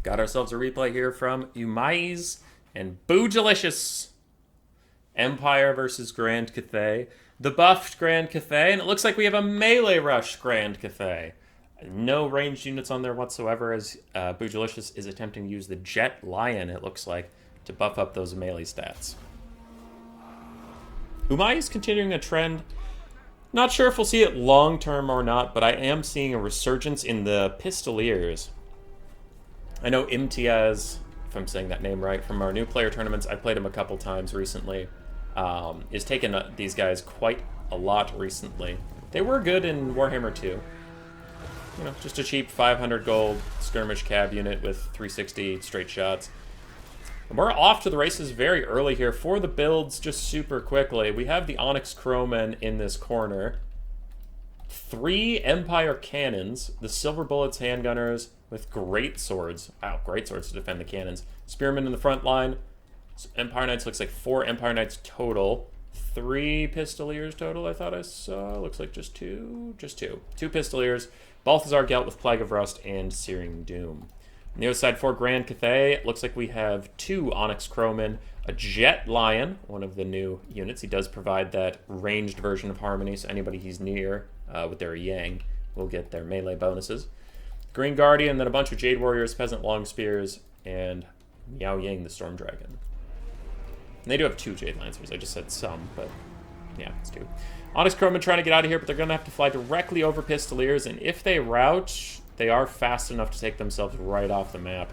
Got ourselves a replay here from Umai's and Boojilicious. Empire versus Grand Cathay. The buffed Grand Cathay, and it looks like we have a melee rush Grand Cathay. No ranged units on there whatsoever, as Boojilicious is attempting to use the Jet Lion, it looks like, to buff up those melee stats. Umai is continuing a trend. Not sure if we'll see it long-term or not, but I am seeing a resurgence in the Pistoliers. I know Imtiaz, if I'm saying that name right, from our new player tournaments, I played him a couple times recently, is taking these guys quite a lot recently. They were good in Warhammer 2. You know, just a cheap 500 gold skirmish cab unit with 360 straight shots. And we're off to the races very early here for the builds, just super quickly. We have the Onyx Crowmen in this corner. 3 Empire cannons, the Silver Bullets handgunners with great swords. Wow, great swords to defend the cannons. Spearmen in the front line. So Empire Knights looks like 4 Empire Knights total. 3 Pistoliers total, I thought I saw. Looks like just 2. Just 2. 2 Pistoliers. Balthazar Gelt with Plague of Rust and Searing Doom. On the other side for Grand Cathay, it looks like we have 2 Onyx Crowmen, a Jet Lion, one of the new units. He does provide that ranged version of Harmony, so anybody he's near with their Yang will get their melee bonuses. Green Guardian, then a bunch of Jade Warriors, Peasant Long Spears, and Miao Yang the Storm Dragon. And they do have 2 Jade Lancers. I just said some, but yeah, it's 2. Onyx Crowmen trying to get out of here, but they're going to have to fly directly over Pistoliers, and if they rout, they are fast enough to take themselves right off the map,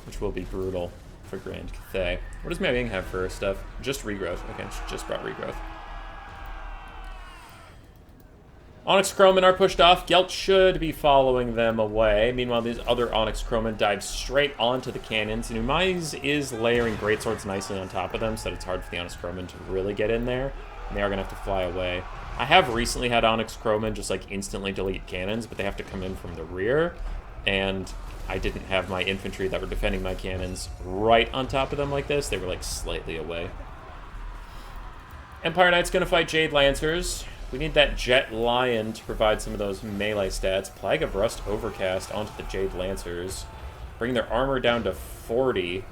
which will be brutal for Grand Cathay. What does Miao Yang have for stuff? Just regrowth. Okay, just brought regrowth. Onyx Crowmen are pushed off. Gelt should be following them away. Meanwhile, these other Onyx Crowmen dive straight onto the cannons, and Umai's is layering greatswords nicely on top of them, so that it's hard for the Onyx Crowmen to really get in there, and they are going to have to fly away. I have recently had Onyx Crowmen just like instantly delete cannons, but they have to come in from the rear, and I didn't have my infantry that were defending my cannons right on top of them like this. They were like slightly away. Empire Knight's going to fight Jade Lancers. We need that Jet Lion to provide some of those melee stats. Plague of Rust Overcast onto the Jade Lancers. Bring their armor down to 40.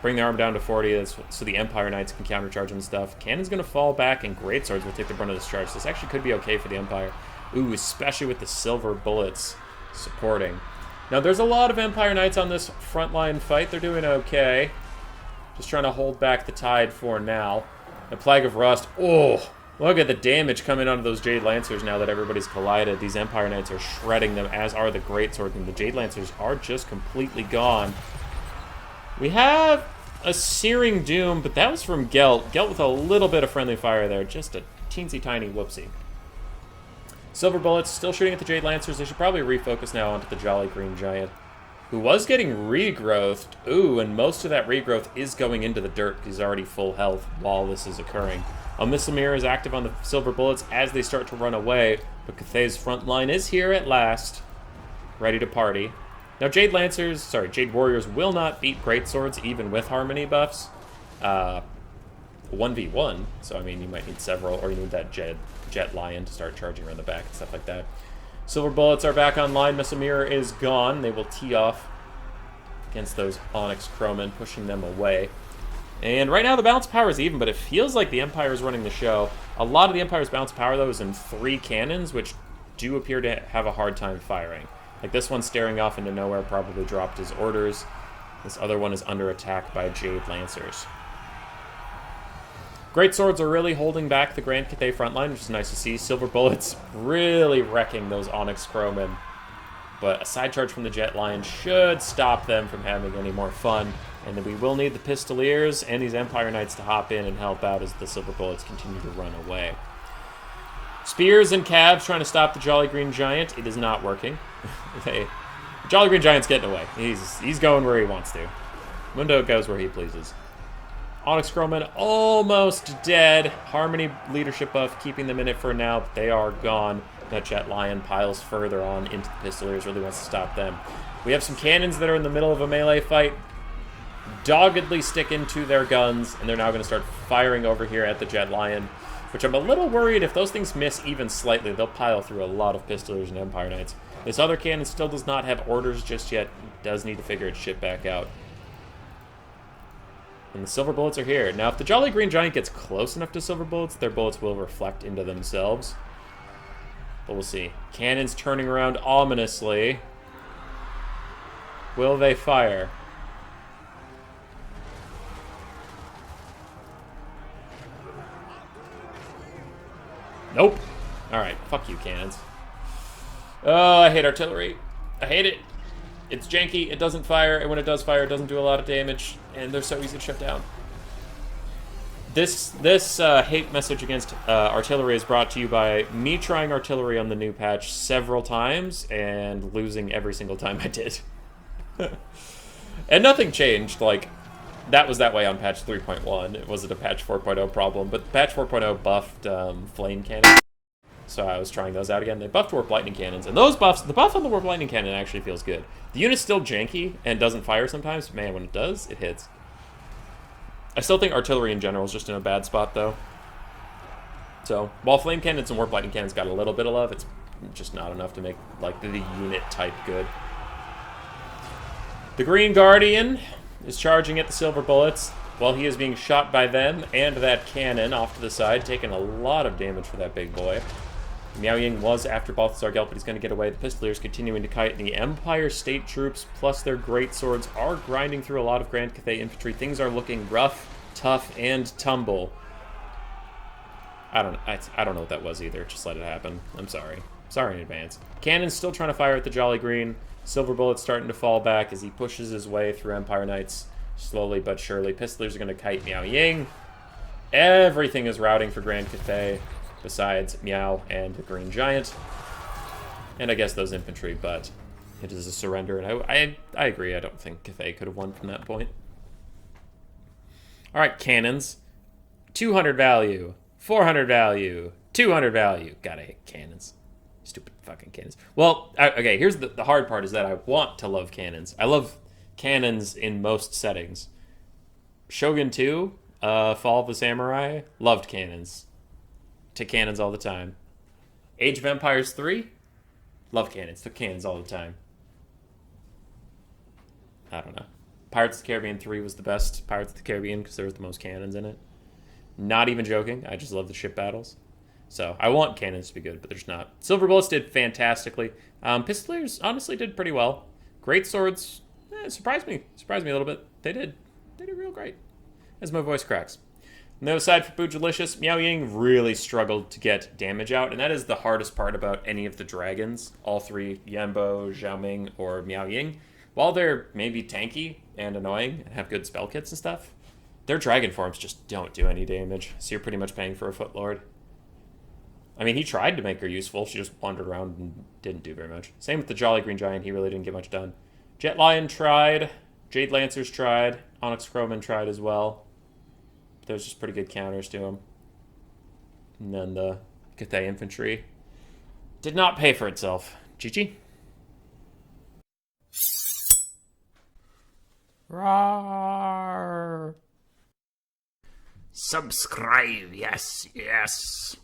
Bring the armor down to 40 so the Empire Knights can countercharge and stuff. Cannon's going to fall back, and Greatswords will take the brunt of this charge. This actually could be okay for the Empire. Ooh, especially with the Silver Bullets supporting. Now, there's a lot of Empire Knights on this frontline fight. They're doing okay. Just trying to hold back the tide for now. The Plague of Rust. Oh, look at the damage coming onto those Jade Lancers now that everybody's collided. These Empire Knights are shredding them, as are the Greatswords, and the Jade Lancers are just completely gone. We have a Searing Doom, but that was from Gelt. Gelt with a little bit of friendly fire there. Just a teensy tiny whoopsie. Silver Bullets still shooting at the Jade Lancers. They should probably refocus now onto the Jolly Green Giant, who was getting regrowthed. Ooh, and most of that regrowth is going into the dirt because he's already full health while this is occurring. Missamir is active on the Silver Bullets as they start to run away, but Cathay's front line is here at last, ready to party. Now, Jade Warriors will not beat Greatswords even with Harmony buffs. 1v1, so I mean, you might need several, or you need that Jet Lion to start charging around the back and stuff like that. Silver Bullets are back online. Missamir is gone. They will tee off against those Onyx Crowmen, pushing them away. And right now the balance power is even, but it feels like the Empire is running the show. A lot of the Empire's balance power, though, is in 3 cannons, which do appear to have a hard time firing. Like this one staring off into nowhere probably dropped his orders. This other one is under attack by Jade Lancers. Greatswords are really holding back the Grand Cathay frontline, which is nice to see. Silver Bullets really wrecking those Onyx Crowmen. But a side charge from the Jet Lion should stop them from having any more fun. And then we will need the Pistoliers and these Empire Knights to hop in and help out as the Silver Bullets continue to run away. Spears and cabs trying to stop the Jolly Green Giant. It is not working. The Jolly Green Giant's getting away. He's going where he wants to. Mundo goes where he pleases. Onyx Crowmen almost dead. Harmony leadership buff keeping them in it for now, but they are gone. That Jet Lion piles further on into the Pistoliers, really wants to stop them. We have some cannons that are in the middle of a melee fight, doggedly sticking to their guns, and they're now going to start firing over here at the Jet Lion, which I'm a little worried if those things miss even slightly, they'll pile through a lot of Pistoliers and Empire Knights. This other cannon still does not have orders just yet. It does need to figure its shit back out. And the silver bullets are here. Now, if the Jolly Green Giant gets close enough to silver bullets, their bullets will reflect into themselves. But we'll see. Cannons turning around ominously. Will they fire? Nope. Alright, fuck you, cannons. Oh, I hate artillery. I hate it. It's janky, it doesn't fire, and when it does fire, it doesn't do a lot of damage, and they're so easy to shut down. This hate message against artillery is brought to you by me trying artillery on the new patch several times, and losing every single time I did. And nothing changed, like, that was that way on patch 3.1. It wasn't a patch 4.0 problem, but patch 4.0 buffed flame cannon. So I was trying those out again. They buffed Warp Lightning Cannons, and those buffs, the buff on the Warp Lightning Cannon actually feels good. The unit's still janky and doesn't fire sometimes. Man, when it does, it hits. I still think artillery in general is just in a bad spot, though. So, while Flame Cannons and Warp Lightning Cannons got a little bit of love, it's just not enough to make, like, the unit type good. The Green Guardian is charging at the silver bullets while he is being shot by them and that cannon off to the side, taking a lot of damage for that big boy. Miao Ying was after Balthazar Gelt, but he's going to get away. The Pistoliers continuing to kite, and the Empire State troops, plus their great swords, are grinding through a lot of Grand Cathay infantry. Things are looking rough, tough, and tumble. I don't know what that was either. Just let it happen. I'm sorry. Sorry in advance. Cannon's still trying to fire at the Jolly Green. Silver Bullet's starting to fall back as he pushes his way through Empire Knights slowly but surely. Pistoliers are going to kite Miao Ying. Everything is routing for Grand Cathay, besides Meow and the Green Giant. And I guess those infantry, but it is a surrender, and I agree. I don't think Cathay could have won from that point. Alright, cannons. 200 value, 400 value, 200 value. Gotta hate cannons. Stupid fucking cannons. Well, okay, here's the hard part is that I want to love cannons. I love cannons in most settings. Shogun 2, Fall of the Samurai, loved cannons. Took cannons all the time. Age of Empires 3, love cannons. Took cannons all the time. I don't know. Pirates of the Caribbean 3 was the best Pirates of the Caribbean because there was the most cannons in it. Not even joking. I just love the ship battles. So I want cannons to be good, but there's not. Silver Bullets did fantastically. Pistoliers honestly did pretty well. Great swords, surprised me. Surprised me a little bit. They did real great. As my voice cracks. On the other side for Boojilicious, Miao Ying really struggled to get damage out, and that is the hardest part about any of the dragons. All three, Yanbo, Xiaoming, or Miao Ying. While they're maybe tanky and annoying and have good spell kits and stuff, their dragon forms just don't do any damage, so you're pretty much paying for a Footlord. I mean, he tried to make her useful. She just wandered around and didn't do very much. Same with the Jolly Green Giant. He really didn't get much done. Jet Lion tried. Jade Lancers tried. Onyx Crowman tried as well. There's just pretty good counters to him. And then the Cathay Infantry did not pay for itself. GG. Roar. Subscribe, yes, yes.